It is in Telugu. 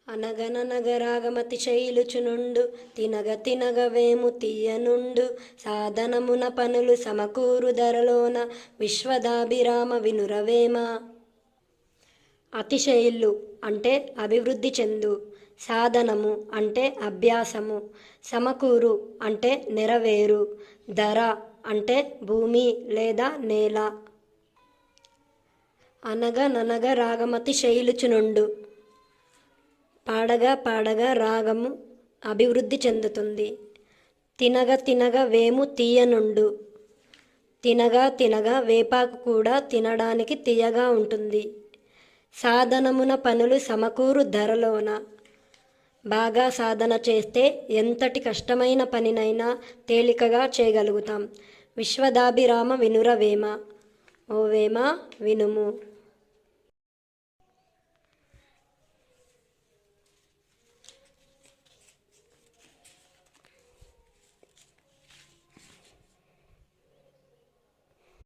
అనగననగరాగమతి శైలుచునుండు తినగ తినగ వేము తీయనుండు సాధనమున పనులు సమకూరు ధరలోన విశ్వదాభిరామ వినురవేమ. అతిశయిల్లు అంటే అభివృద్ధి చెందు, సాధనము అంటే అభ్యాసము, సమకూరు అంటే నెరవేరు, ధర అంటే భూమి లేదా నేల. అనగననగ రాగమతి శైలుచునుండు పాడగా పాడగా రాగము అభివృద్ధి చెందుతుంది. తినగ తినగ వేము తీయనుండు తినగా తినగా వేపాకు కూడా తినడానికి తీయగా ఉంటుంది. సాధనమున పనులు సమకూరు ధరలోన బాగా సాధన చేస్తే ఎంతటి కష్టమైన పనినైనా తేలికగా చేయగలుగుతాం. విశ్వదాభిరామ వినురవేమ. ఓ వేమ వినుము.